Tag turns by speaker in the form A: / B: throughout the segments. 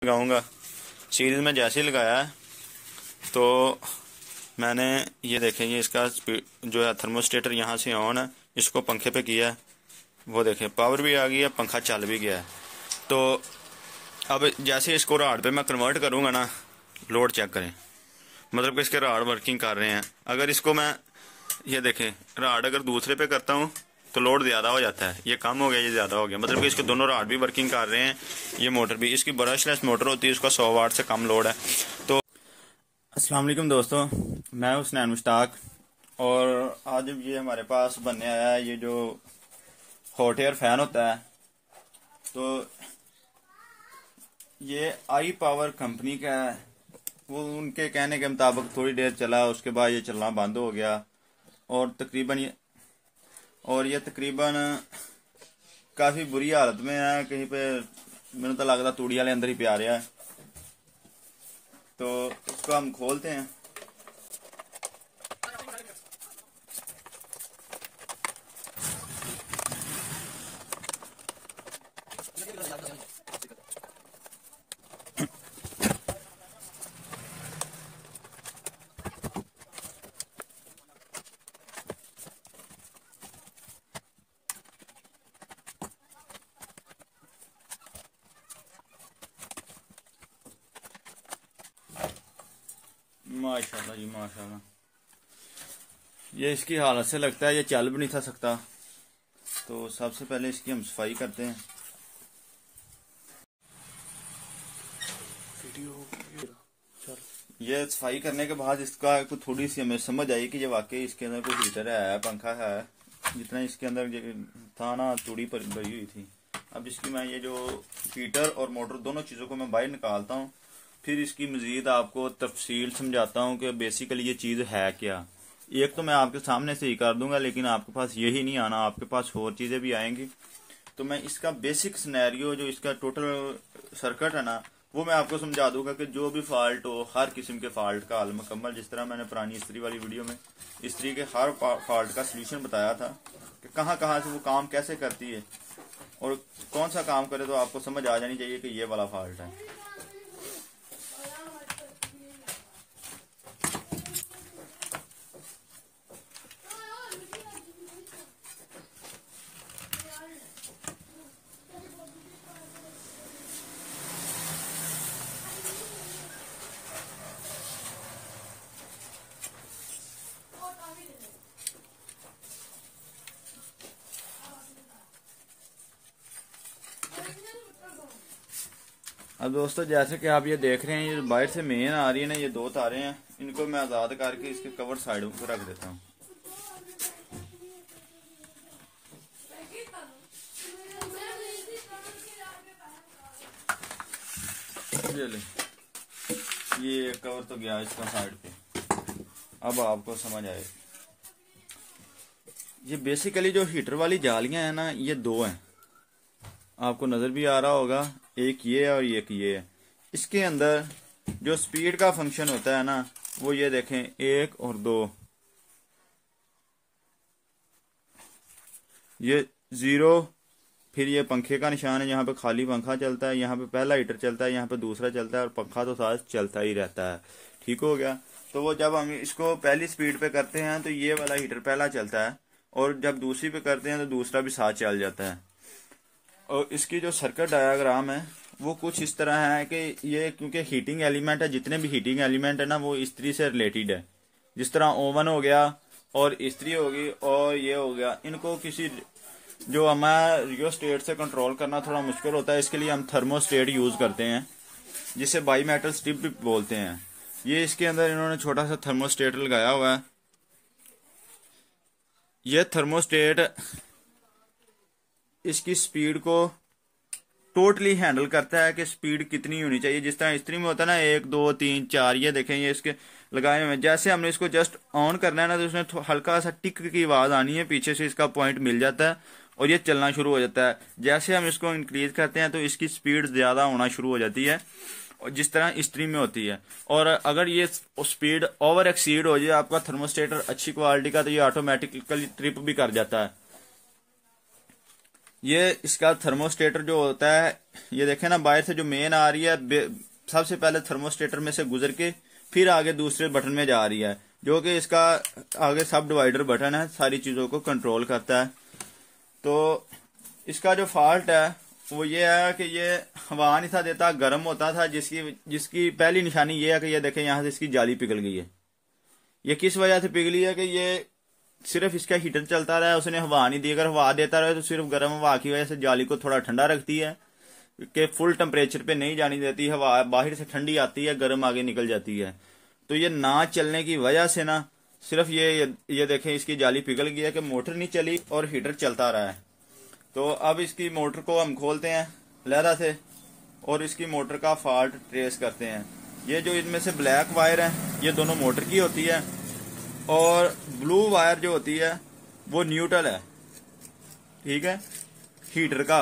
A: लगाऊंगा। सीरीज में जैसे ही लगाया है तो मैंने ये देखें, ये इसका जो है थर्मोस्टेटर यहाँ से ऑन है, इसको पंखे पे किया है, वो देखें पावर भी आ गई है, पंखा चल भी गया है। तो अब जैसे इसको राड पे मैं कन्वर्ट करूँगा ना, लोड चेक करें, मतलब कि इसके राड वर्किंग कर रहे हैं। अगर इसको मैं ये देखें राड अगर दूसरे पे करता हूँ तो लोड ज़्यादा हो जाता है, ये कम हो गया, ये ज़्यादा हो गया, मतलब कि इसके दोनों राड भी वर्किंग कर रहे हैं। ये मोटर भी, इसकी ब्रशलेस मोटर होती है, उसका 100 वाट से कम लोड है। तो अस्सलाम वालेकुम दोस्तों, मैं हुसनैन मुश्ताक, और आज ये हमारे पास बनने आया है ये जो हॉट एयर फैन होता है। तो ये आई पावर कंपनी का है। वो उनके कहने के मुताबिक थोड़ी देर चला, उसके बाद ये चलना बंद हो गया और ये तकरीबन काफ़ी बुरी हालत में है। कहीं पे मैंने तो लगता तूड़ी वाले अंदर ही प्या रहा है। तो इसको हम खोलते हैं। माशाल्लाह जी माशाल्लाह, ये इसकी हालत से लगता है ये चल भी नहीं था सकता। तो सबसे पहले इसकी हम सफाई करते हैं। ये सफाई करने के बाद इसका कुछ थोड़ी सी हमें समझ आई कि ये वाकई इसके अंदर कोई हीटर है, पंखा है। जितना इसके अंदर था ना, तूड़ी पर भरी हुई थी। अब इसकी मैं ये जो हीटर और मोटर दोनों चीज़ों को मैं बाहर निकालता हूँ, फिर इसकी मजीद आपको तफसील समझाता हूँ कि बेसिकली ये चीज़ है क्या। एक तो मैं आपके सामने से ही कर दूंगा, लेकिन आपके पास यही नहीं आना, आपके पास और चीज़ें भी आएंगी। तो मैं इसका बेसिक सिनेरियो, जो इसका टोटल सर्किट है ना, वो मैं आपको समझा दूंगा कि जो भी फॉल्ट हो, हर किस्म के फॉल्ट का हल मुकम्मल, जिस तरह मैंने पुरानी इस्त्री वाली वीडियो में इस्त्री के हर फॉल्ट का सलूशन बताया था कि कहाँ कहाँ से वो काम कैसे करती है और कौन सा काम करे, तो आपको समझ आ जानी चाहिए कि ये वाला फॉल्ट है। अब दोस्तों, जैसे कि आप ये देख रहे हैं, ये बाहर से मेन आ रही है ना, ये दो तारे हैं, इनको मैं आज़ाद करके इसके कवर साइडों पर रख देता हूँ। ये कवर तो गया इसका साइड पे। अब आपको समझ आए, ये बेसिकली जो हीटर वाली जालियां हैं ना, ये दो हैं, आपको नजर भी आ रहा होगा, एक ये है और एक ये है। इसके अंदर जो स्पीड का फंक्शन होता है ना, वो ये देखें, 1 और 2, ये 0, फिर ये पंखे का निशान है, यहाँ पे खाली पंखा चलता है, यहाँ पे पहला हीटर चलता है, यहाँ पे दूसरा चलता है, और पंखा तो साथ चलता ही रहता है। ठीक हो गया। तो वो जब हम इसको पहली स्पीड पे करते हैं तो ये वाला हीटर पहला चलता है, और जब दूसरी पे करते हैं तो दूसरा भी साथ चल जाता है। और इसकी जो सर्किट डायग्राम है वो कुछ इस तरह है कि ये, क्योंकि हीटिंग एलिमेंट है, जितने भी हीटिंग एलिमेंट है ना, वो इस्त्री से रिलेटेड है। जिस तरह ओवन हो गया और इस्त्री होगी और ये हो गया, इनको किसी जो हमारा रियोस्टेट से कंट्रोल करना थोड़ा मुश्किल होता है, इसके लिए हम थर्मोस्टेट यूज करते हैं, जिसे बाई मेटल स्ट्रिप भी बोलते हैं। ये इसके अंदर इन्होंने छोटा सा थर्मोस्टेट लगाया हुआ है। यह थर्मोस्टेट इसकी स्पीड को टोटली हैंडल करता है कि स्पीड कितनी होनी चाहिए। जिस तरह इस्त्री में होता है ना, 1 2 3 4, ये देखें, ये इसके लगाए हुए हैं। जैसे हमने इसको जस्ट ऑन करना है ना, तो उसमें हल्का सा टिक की आवाज आनी है, पीछे से इसका पॉइंट मिल जाता है और ये चलना शुरू हो जाता है। जैसे हम इसको इंक्रीज करते हैं तो इसकी स्पीड ज्यादा होना शुरू हो जाती है, और जिस तरह इस्त्री में होती है। और अगर ये स्पीड ओवर एक्सीड हो जाए आपका थर्मोस्टेटर अच्छी क्वालिटी का, तो ये ऑटोमेटिकली ट्रिप भी कर जाता है। ये इसका थर्मोस्टेटर जो होता है, ये देखें ना, बाहर से जो मेन आ रही है सबसे पहले थर्मोस्टेटर में से गुजर के फिर आगे दूसरे बटन में जा रही है, जो कि इसका आगे सब डिवाइडर बटन है, सारी चीजों को कंट्रोल करता है। तो इसका जो फॉल्ट है वो ये है कि ये हवा नहीं था देता, गर्म होता था, जिसकी पहली निशानी ये है कि ये देखें यहाँ से इसकी जाली पिघल गई है। ये किस वजह से पिघली है कि ये सिर्फ इसका हीटर चलता रहा है, उसने हवा नहीं दी। अगर हवा देता रहे तो सिर्फ गर्म हवा की वजह से जाली को थोड़ा ठंडा रखती है कि फुल टेम्परेचर पे नहीं जानी देती, हवा बाहर से ठंडी आती है, गर्म आगे निकल जाती है। तो ये ना चलने की वजह से ना सिर्फ ये देखें इसकी जाली पिघल गई है कि मोटर नहीं चली और हीटर चलता रहा है। तो अब इसकी मोटर को हम खोलते हैं लहरा से और इसकी मोटर का फॉल्ट ट्रेस करते हैं। ये जो इनमें से ब्लैक वायर है ये दोनों मोटर की होती है और ब्लू वायर जो होती है वो न्यूट्रल है, ठीक है, हीटर का।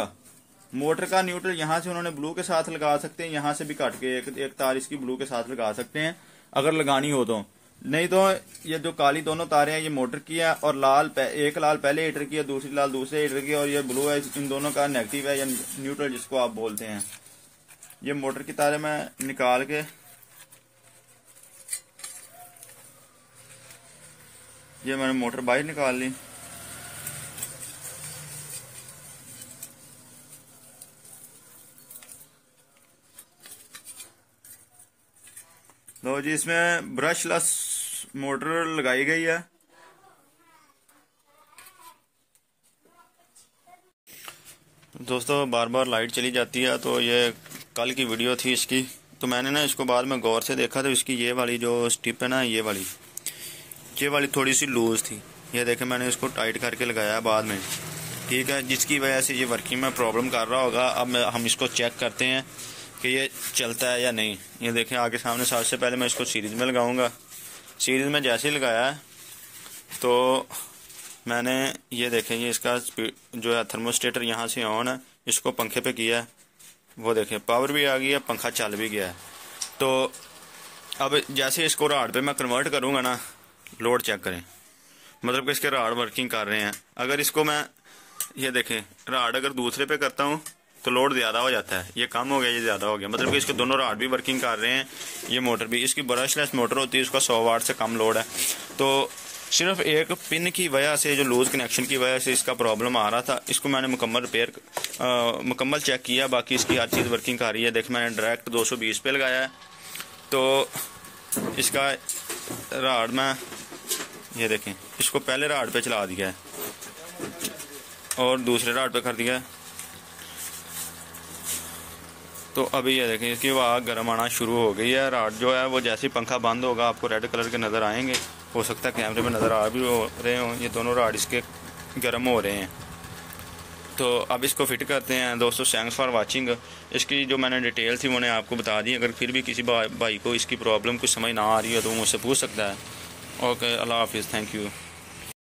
A: मोटर का न्यूट्रल यहाँ से उन्होंने ब्लू के साथ लगा सकते हैं, यहाँ से भी काट के एक तार इसकी ब्लू के साथ लगा सकते हैं अगर लगानी हो तो। नहीं तो ये जो काली दोनों तारें हैं ये मोटर की है और एक लाल पहले हीटर की है, दूसरी लाल दूसरे हीटर की, और ये ब्लू है, इन दोनों का नेगेटिव है या न्यूट्रल जिसको आप बोलते हैं। ये मोटर की तारें मैं निकाल के ये मैंने मोटर बाहर निकाल ली। लो जी, इसमें ब्रशलेस मोटर लगाई गई है। दोस्तों बार बार लाइट चली जाती है, तो ये कल की वीडियो थी इसकी, तो मैंने ना इसको बाद में गौर से देखा तो इसकी ये वाली जो स्टिप है ना, ये वाली थोड़ी सी लूज थी। ये देखे मैंने इसको टाइट करके लगाया बाद में, ठीक है, जिसकी वजह से ये वर्किंग में प्रॉब्लम कर रहा होगा। अब हम इसको चेक करते हैं कि ये चलता है या नहीं। ये देखें आगे सामने, सबसे पहले मैं इसको सीरीज में लगाऊंगा। सीरीज में जैसे ही लगाया तो मैंने ये देखें ये इसका जो है थर्मोस्टेटर यहाँ से ऑन है, इसको पंखे पे किया, वो देखें पावर भी आ गई है, पंखा चल भी गया है। तो अब जैसे इसको राड पे मैं कन्वर्ट करूँगा ना, लोड चेक करें, मतलब कि इसके राड वर्किंग कर रहे हैं। अगर इसको मैं ये देखें राड अगर दूसरे पे करता हूँ तो लोड ज़्यादा हो जाता है, ये कम हो गया, ये ज़्यादा हो गया, मतलब कि इसके दोनों राड भी वर्किंग कर रहे हैं। ये मोटर भी, इसकी ब्रशलेस मोटर होती है, उसका 100 वाट से कम लोड है। तो सिर्फ एक पिन की वजह से, जो लूज कनेक्शन की वजह से इसका प्रॉब्लम आ रहा था। इसको मैंने मुकम्मल चेक किया, बाकी इसकी हर चीज़ वर्किंग कर रही है। देख मैंने डायरेक्ट 220 पे लगाया है, तो इसका राड मैं ये देखें इसको पहले राड पे चला दिया है और दूसरे राड पे कर दिया है। तो अभी ये देखें इसकी हवा गर्म आना शुरू हो गई है। राड जो है वो जैसे ही पंखा बंद होगा आपको रेड कलर के नज़र आएंगे, हो सकता है कैमरे में नज़र आ भी हो रहे हों। ये दोनों राड इसके गर्म हो रहे हैं। तो अब इसको फिट करते हैं। दोस्तों थैंक्स फॉर वाचिंग। इसकी जो मैंने डिटेल थी मैंने आपको बता दी। अगर फिर भी किसी भाई को इसकी प्रॉब्लम कुछ समझ ना आ रही हो तो वो मुझसे पूछ सकता है। ओके, अल्लाह हाफिज़, थैंक यू।